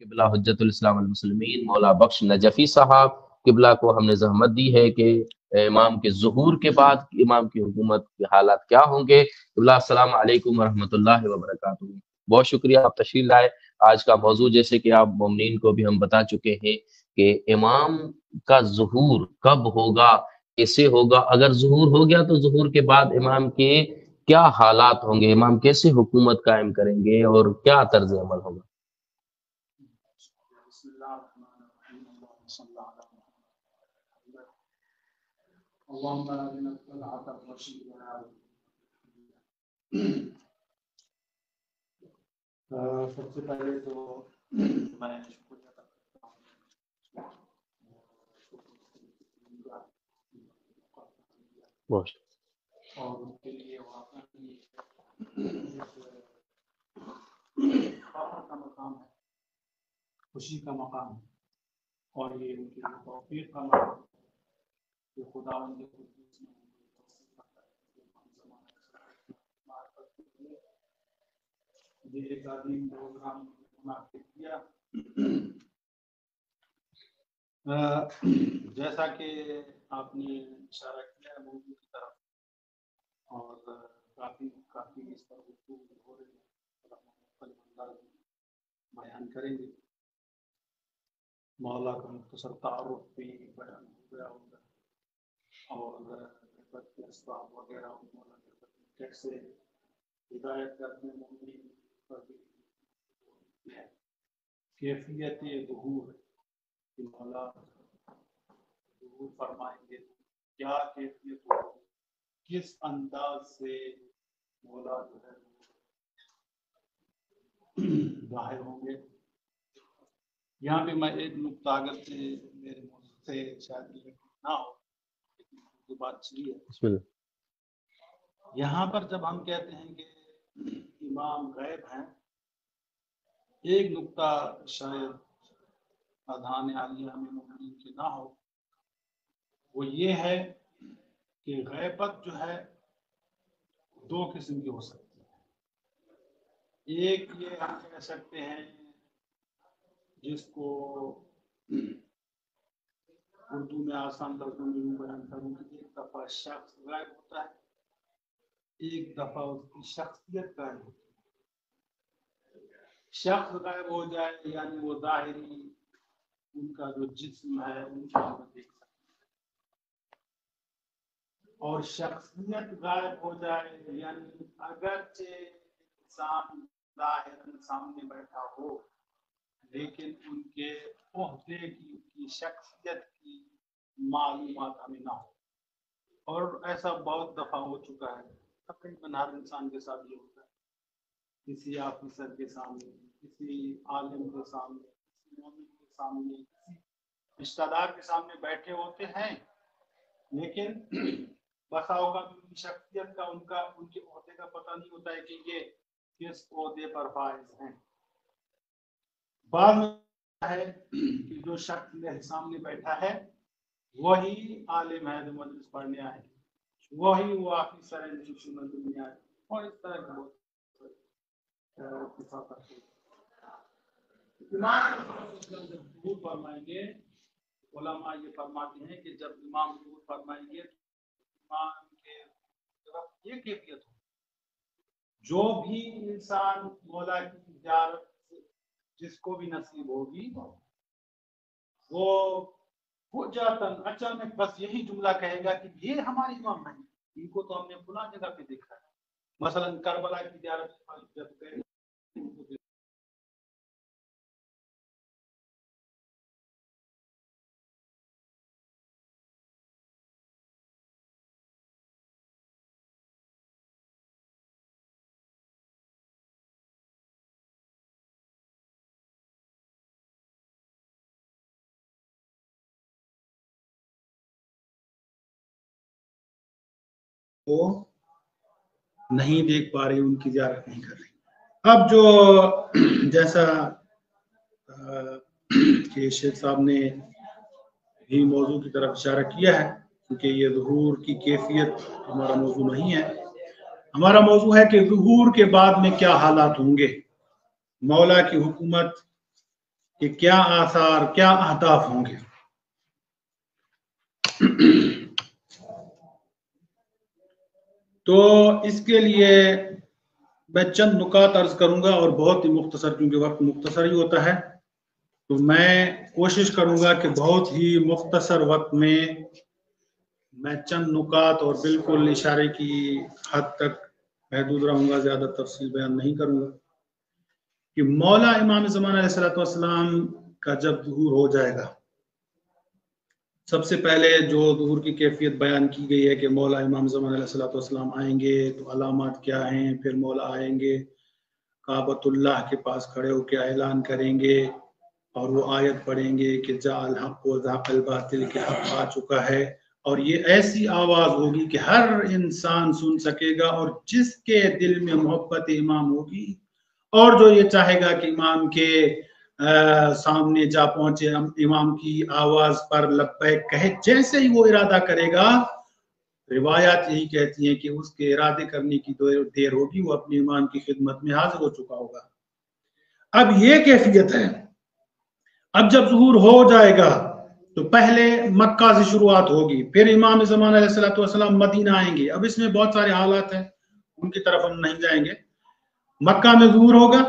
قبلہ حجت الاسلام المسلمین مولا بخش نجفی صاحب قبلہ کو ہم نے زحمت دی ہے کہ امام کے ظہور کے بعد امام کی حکومت کے حالات کیا ہوں گے۔ قبلہ السلام علیکم ورحمۃ اللہ وبرکاتہ۔ بہت شکریہ آپ تشریف لائے۔ آج کا موضوع جیسے کہ آپ مومنین کو بھی ہم بتا چکے ہیں کہ امام کا ظہور کب ہوگا، کیسے ہوگا، اگر ظہور ہو گیا تو ظہور کے بعد امام کے کیا حالات ہوں گے، امام کیسے حکومت قائم کریں گے اور کیا طرز عمل ہوگا۔ بسم اللہ الرحمن الرحیم اللهم صل علی محمد اللهم ارنا الحق وارشدنا سب سے پہلے تو میں شکریہ ادا کرتا ہوں اور ان کے لیے واقعی فخر کا مقام ہے، خوشی کا مقام ہے، اور یہ ان کی توفیق کا مقام ہے کہ خدا ان کے یہ ایک عظیم پروگرام منعقد کیا۔ جیسا کہ آپ نے اشارہ کیا ہے موضوع کی طرف، اور کافی اس پر گفتگو ہو رہی ہے، مختلف انداز میں بیان کریں گے۔ مولا کا مختصر تعارف بھی بیان ہو گیا ہوگا، اور غربت کے اسباب وغیرہ مولا کے کیسے ہدایت کرنے مومنین پر بھی ہے۔ کیفیت ظہور کہ مولا ظہور فرمائیں گے، کیا کیفیت ہوگی، کس انداز سے مولا جو ہے ظاہر ہوں گے۔ یہاں پہ میں ایک نقطہ اگر سے میرے موضوع سے شاید نہ ہو لیکن جو بات چلی ہے، یہاں پر جب ہم کہتے ہیں کہ امام غیب ہیں، ایک نقطہ شاید اذہان عالیہ ہمیں مومنین کے نہ ہو، وہ یہ ہے کہ غیبت جو ہے دو قسم کی ہو سکتی ہے۔ ایک یہ ہم کہہ سکتے ہیں جس کو اردو میں آسان لفظوں میں بیان کروں کہ ایک دفعہ شخص غائب ہوتا ہے، ایک دفعہ اس کی شخصیت غائب ہوتی ہے۔ شخص غائب ہو جائے یعنی وہ ظاہری ان کا جو جسم ہے ان کو ہم دیکھ سکتے ہیں، اور شخصیت غائب ہو جائے یعنی اگرچہ انسان ظاہراً سامنے بیٹھا ہو لیکن ان کے عہدے کی شخصیت کی معلومات ہمیں نہ ہو۔ اور ایسا بہت دفعہ ہو چکا ہے، تقریباً ہر انسان کے ساتھ یہ ہوتا ہے، کسی آفیسر کے سامنے، کسی عالم کے سامنے، کسی مومن کے سامنے، کسی رشتہ دار کے سامنے بیٹھے ہوتے ہیں، لیکن بسا اوقات ان کی شخصیت کا ان کے عہدے کا پتہ نہیں ہوتا ہے کہ یہ کس عہدے پر فائز ہیں۔ بعض ہے کہ جو شخص میرے سامنے بیٹھا ہے وہی عالم ہے جو مجلس پڑھنے آئے، وہی وہ آفیسر ہے جو سنت میں آئے، اور اس طرح کے بہت اتفاق کرتے ہیں۔ امام جب ظہور فرمائیں گے، علماء یہ فرماتے ہیں کہ جب امام ظہور فرمائیں گے امام کے طرف یہ کیفیت ہو، جو بھی انسان مولا کی زیارت جس کو بھی نصیب ہوگی وہ فجأتاً اچانک بس یہی جملہ کہے گا کہ یہ ہمارے امام نہیں، ان کو تو ہم نے فلاں جگہ پہ دیکھا ہے۔ مثلا کربلا کی زیارت جب گئے وہ نہیں دیکھ پا رہی، ان کی زیارت نہیں کر رہی۔ اب جو جیسا کہ شیخ صاحب نے بھی موضوع کی طرف اشارہ کیا ہے، کیونکہ یہ ظہور کی کیفیت ہمارا موضوع نہیں ہے، ہمارا موضوع ہے کہ ظہور کے بعد میں کیا حالات ہوں گے، مولا کی حکومت کہ کیا آثار، کیا اہداف ہوں گے۔ تو اس کے لیے میں چند نکات عرض کروں گا، اور بہت ہی مختصر، کیونکہ وقت مختصر ہی ہوتا ہے، تو میں کوشش کروں گا کہ بہت ہی مختصر وقت میں میں چند نکات اور بالکل اشارے کی حد تک محدود رہوں گا، زیادہ تفصیل بیان نہیں کروں گا۔ کہ مولا امام زمان علیہ السلام کا جب ظہور ہو جائے گا، سب سے پہلے جو ظہور کی کیفیت بیان کی گئی ہے کہ مولا امام زمان علیہ السلام آئیں گے، تو علامات کیا ہیں۔ پھر مولا آئیں گے، کعبۃ اللہ کے پاس کھڑے ہو کے اعلان کریں گے، اور وہ آیت پڑھیں گے کہ جاء الحق وزهق الباطل، کہ حق آ چکا ہے، اور یہ ایسی آواز ہوگی کہ ہر انسان سن سکے گا، اور جس کے دل میں محبت امام ہوگی، اور جو یہ چاہے گا کہ امام کے سامنے جا پہنچے، امام کی آواز پر لبیک کہے، جیسے ہی وہ ارادہ کرے گا، روایات یہی کہتی ہیں کہ اس کے ارادے کرنے کی دیر ہوگی، وہ اپنے امام کی خدمت میں حاضر ہو چکا ہوگا۔ اب یہ کیفیت ہے۔ اب جب ظہور ہو جائے گا تو پہلے مکہ سے شروعات ہوگی، پھر امام زمان علیہ السلام مدینہ آئیں گے۔ اب اس میں بہت سارے حالات ہیں، ان کی طرف ہم نہیں جائیں گے۔ مکہ میں ظہور ہوگا،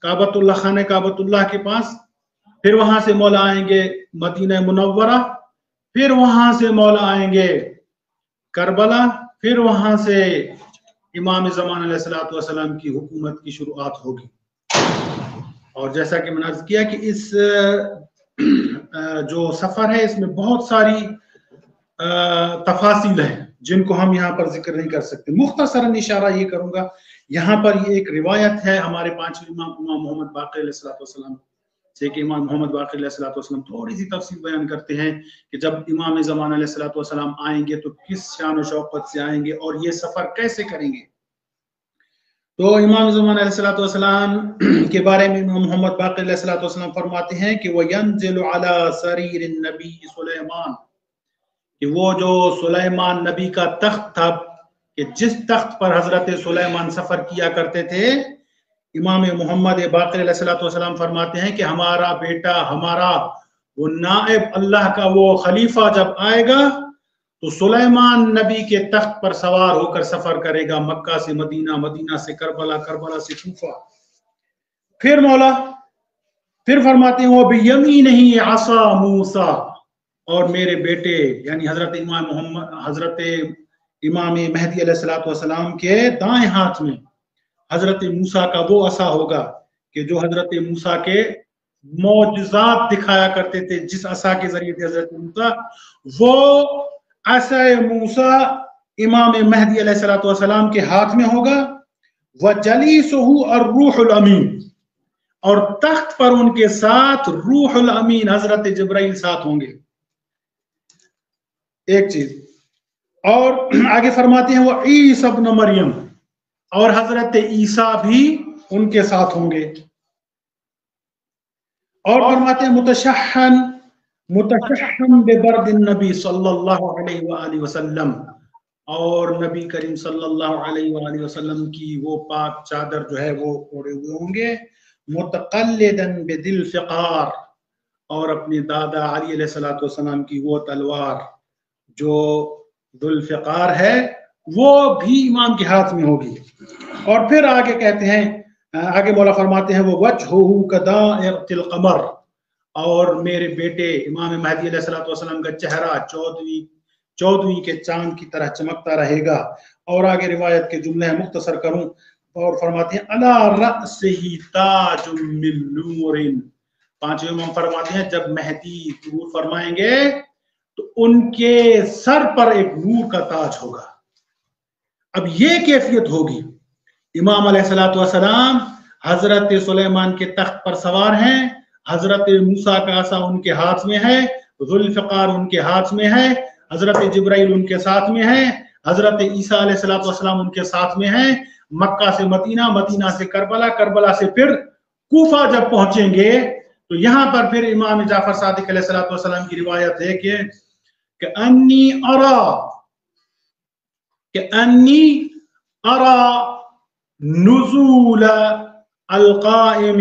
کعبۃ اللہ، خانہ کعبۃ اللہ کے پاس، پھر وہاں سے مولا آئیں گے مدینہ منورہ، پھر وہاں سے مولا آئیں گے کربلا، پھر وہاں سے امام زمان علیہ السلام کی حکومت کی شروعات ہوگی۔ اور جیسا کہ میں نے عرض کیا کہ اس جو سفر ہے، اس میں بہت ساری تفاصیل ہیں جن کو ہم یہاں پر ذکر نہیں کر سکتے۔ مختصراً اشارہ یہ کروں گا، یہاں پر یہ ایک روایت ہے ہمارے پانچویں امام محمد باقر علیہ السلام سے، کہ امام محمد باقر علیہ السلام تھوڑی سی تفصیل بیان کرتے ہیں کہ جب امام زمان علیہ السلام آئیں گے تو کس شان و شوقت سے آئیں گے، اور یہ سفر کیسے کریں گے۔ تو امام زمان علیہ السلام کے بارے میں امام محمد باقر علیہ السلام فرماتے ہیں کہ وَيَنزِلُ عَلَى سَرِيرِ النَّبِيِّ سُلَيْمَانَ، کہ وہ جو سلیمان نبی کا تخت تھا، کہ جس تخت پر حضرت سلیمان سفر کیا کرتے تھے، امام محمد باقر علیہ السلام فرماتے ہیں کہ ہمارا بیٹا، ہمارا وہ نائب، اللہ کا وہ خلیفہ جب آئے گا تو سلیمان نبی کے تخت پر سوار ہو کر سفر کرے گا، مکہ سے مدینہ، مدینہ سے کربلا، کربلا سے کوفہ۔ پھر مولا پھر فرماتے ہیں وَبِيَمِينِهِ عَصَا موسیٰ، اور میرے بیٹے یعنی حضرت امام مہدی علیہ السلام کے دائیں ہاتھ میں حضرت موسیٰ کا وہ عصا ہوگا کہ جو حضرت موسیٰ کے معجزات دکھایا کرتے تھے، جس عصا کے ذریعے تھے حضرت موسیٰ، وہ عصا موسیٰ امام مہدی علیہ السلام کے ہاتھ میں ہوگا۔ وَجَلِيسُهُ الرُّوحُ الْأَمِينُ، اور تخت پر ان کے ساتھ روح الامین حضرت جبرائیل ساتھ ہوں گے۔ ایک چیز اور آگے فرماتے ہیں وہ عیسی ابن مریم، اور حضرت عیسیٰ بھی ان کے ساتھ ہوں گے۔ اور فرماتے ہیں متشحن ببرد النبی صلی اللہ علیہ وآلہ وسلم، اور نبی کریم صلی اللہ علیہ وآلہ وسلم کی وہ پاک چادر جو ہے وہ اوڑے ہوئے ہوں گے۔ متقلدا بذل فقار، اور اپنے دادا علی علیہ السلام کی وہ تلوار جو ذوالفقار ہے وہ بھی امام کے ہاتھ میں ہوگی۔ اور پھر آگے کہتے ہیں، آگے مولا فرماتے ہیں وہ وجہہ کدائرۃ القمر، اور میرے بیٹے امام مہدی علیہ السلام کا چہرہ چودویں کے چاند کی طرح چمکتا رہے گا۔ اور آگے روایت کے جملے مختصر کروں، اور فرماتے ہیں علی رأسہ تاج من نور، پانچویں امام فرماتے ہیں جب مہدی ظہور فرمائیں گے تو ان کے سر پر ایک نور کا تاج ہوگا۔ اب یہ کیفیت ہوگی، امام علیہ السلام حضرت سلیمان کے تخت پر سوار ہیں، حضرت موسیٰ کا عصا ان کے ہاتھ میں ہے، ذوالفقار ان کے ہاتھ میں ہے، حضرت جبرائیل ان کے ساتھ میں ہے، حضرت عیسیٰ علیہ السلام ان کے ساتھ میں ہیں۔ مکہ سے مدینہ، مدینہ سے کربلا، کربلا سے پھر کوفہ جب پہنچیں گے تو یہاں پر پھر امام جعفر صادق علیہ السلام کی روایت ہے کہ انی ارى نزول القائم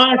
8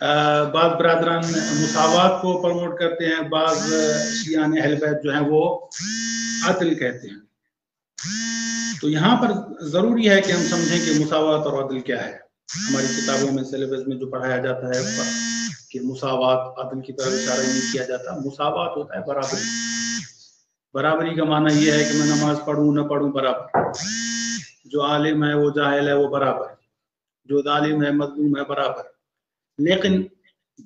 بعض برادران مساوات کو پروموٹ کرتے ہیں، بعض شیعان اہل بیت جو ہیں وہ عدل کہتے ہیں. تو یہاں پر ضروری ہے کہ ہم سمجھیں کہ مساوات اور عدل کیا ہے. ہماری کتابوں میں سلیبس میں جو پڑھایا جاتا ہے کہ مساوات، عدل کی طرف اشارہ نہیں کیا جاتا. مساوات ہوتا ہے برابری. برابری کا معنی یہ ہے کہ میں نماز پڑھوں نہ پڑھوں برابر، جو عالم ہے وہ جاہل ہے وہ برابر، جو ظالم ہے مظلوم ہے برابر. لیکن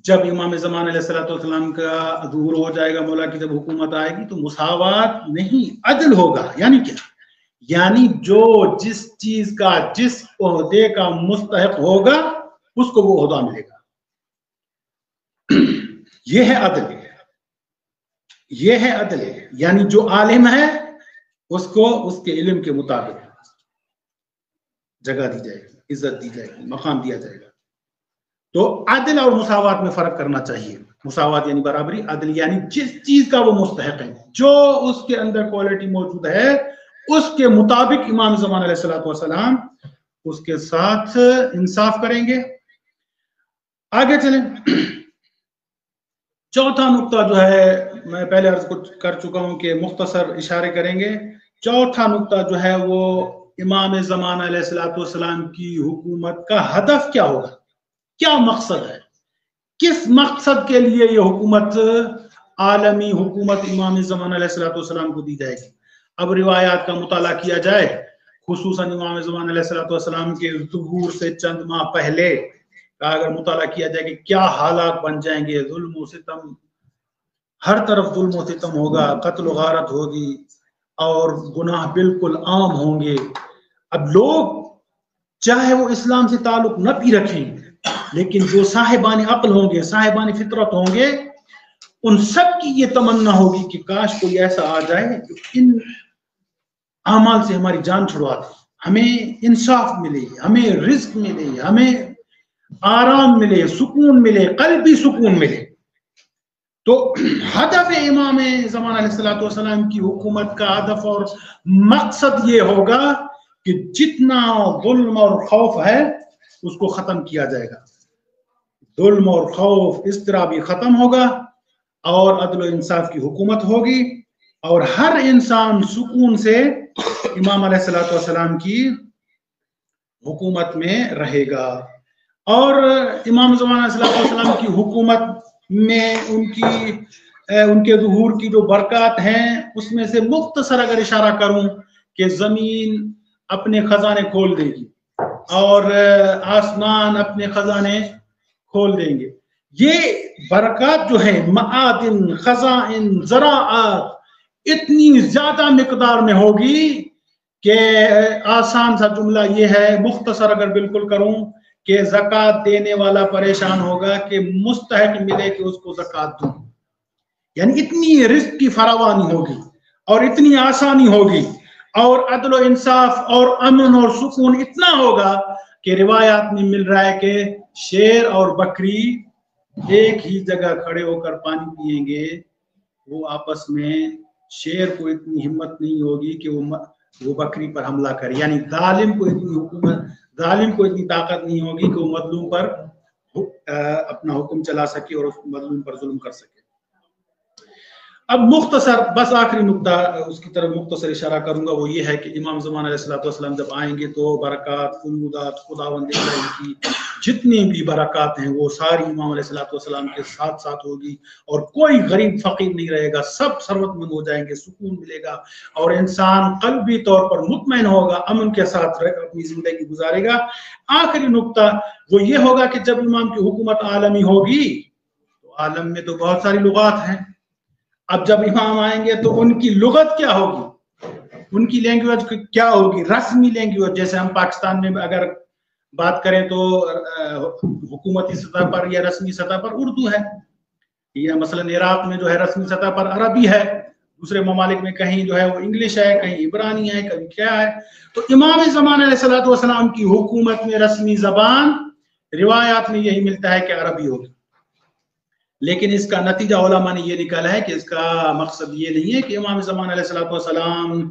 جب امام زمان علیہ السلام کا ظہور ہو جائے گا، مولا کی جب حکومت آئے گی، تو مساوات نہیں عدل ہوگا. یعنی کیا؟ یعنی جو جس چیز کا، جس عہدے کا مستحق ہوگا اس کو وہ عہدہ ملے گا. یہ ہے عدل. یہ ہے عدل. یعنی جو عالم ہے اس کو اس کے علم کے مطابق جگہ دی جائے گی، عزت دی جائے گی، مقام دیا جائے گا. تو عدل اور مساوات میں فرق کرنا چاہیے. مساوات یعنی برابری، عدل یعنی جس چیز کا وہ مستحق ہے، جو اس کے اندر کوالٹی موجود ہے، اس کے مطابق امام زمان علیہ السلام اس کے ساتھ انصاف کریں گے. آگے چلیں. چوتھا نقطہ جو ہے میں پہلے عرض کر چکا ہوں کہ مختصر اشارے کریں گے. چوتھا نقطہ جو ہے وہ امام زمان علیہ السلام کی حکومت کا ہدف کیا ہوگا، کیا مقصد ہے، کس مقصد کے لیے یہ حکومت، عالمی حکومت امام زمان علیہ السلام کو دی جائے گی. اب روایات کا مطالعہ کیا جائے، خصوصاً امام زمان علیہ السلام کے ظہور سے چند ماہ پہلے کا اگر مطالعہ کیا جائے کہ کیا حالات بن جائیں گے. ظلم و ستم، ہر طرف ظلم و ستم ہوگا، قتل و غارت ہوگی اور گناہ بالکل عام ہوں گے. اب لوگ چاہے وہ اسلام سے تعلق نہ بھی رکھیں، لیکن جو صاحبان عقل ہوں گے، صاحبان فطرت ہوں گے، ان سب کی یہ تمنا ہوگی کہ کاش کوئی ایسا آ جائے جو ان اعمال سے ہماری جان چھڑوا دے، ہمیں انصاف ملے، ہمیں رزق ملے، ہمیں آرام ملے، سکون ملے، قلبی سکون ملے. تو ہدف امام زمان علیہ السلام کی حکومت کا ہدف اور مقصد یہ ہوگا کہ جتنا ظلم اور خوف ہے اس کو ختم کیا جائے گا. ظلم اور خوف اس طرح بھی ختم ہوگا اور عدل و انصاف کی حکومت ہوگی اور ہر انسان سکون سے امام علیہ السلام کی حکومت میں رہے گا. اور امام زمان علیہ السلام کی حکومت میں ان کے ظہور کی جو برکات ہیں اس میں سے مختصر اگر اشارہ کروں کہ زمین اپنے خزانے کھول دے گی اور آسمان اپنے خزانے کھول دیں گے. یہ برکات جو ہے، معادن، خزائن، زراعت، اتنی زیادہ مقدار میں ہوگی کہ آسان سا جملہ یہ ہے، مختصر اگر بالکل کروں، کہ زکوٰۃ دینے والا پریشان ہوگا کہ مستحق ملے کہ اس کو زکوٰۃ دوں. یعنی اتنی رزق کی فراوانی ہوگی اور اتنی آسانی ہوگی اور عدل و انصاف اور امن اور سکون اتنا ہوگا کہ روایات میں مل رہا ہے کہ شیر اور بکری ایک ہی جگہ کھڑے ہو کر پانی پیئیں گے. وہ آپس میں، شیر کو اتنی ہمت نہیں ہوگی کہ وہ بکری پر حملہ کرے. یعنی ظالم کو اتنی طاقت نہیں ہوگی کہ وہ مظلوم پر اپنا حکم چلا سکے اور اس مظلوم پر ظلم کر سکے. اب مختصر بس آخری نقطہ اس کی طرف مختصر اشارہ کروں گا، وہ یہ ہے کہ امام زمان علیہ السلام جب آئیں گے تو برکات، فیوضات، خداوند کی جتنی بھی برکات ہیں وہ ساری امام علیہ السلام کے ساتھ ساتھ ہوگی اور کوئی غریب فقیر نہیں رہے گا، سب ثروت مند ہو جائیں گے، سکون ملے گا اور انسان قلبی طور پر مطمئن ہوگا، امن کے ساتھ اپنی زندگی گزارے گا. آخری نقطہ وہ یہ ہوگا کہ جب امام کی حکومت عالمی ہوگی تو عالم میں تو بہت ساری لغات ہیں. اب جب امام آئیں گے تو ان کی لغت کیا ہوگی، ان کی لینگویج کیا ہوگی، رسمی لینگویج. جیسے ہم پاکستان میں اگر بات کریں تو حکومتی سطح پر یا رسمی سطح پر اردو ہے، یا مثلا عراق میں جو ہے رسمی سطح پر عربی ہے، دوسرے ممالک میں کہیں جو ہے وہ انگلش ہے، کہیں عبرانی ہے، کہیں کیا ہے. تو امام زمان علیہ السلام کی حکومت میں رسمی زبان روایات میں یہی ملتا ہے کہ عربی ہوگی. لیکن اس کا نتیجہ علماء نے یہ نکالا ہے کہ اس کا مقصد یہ نہیں ہے کہ امام زمان علیہ السلام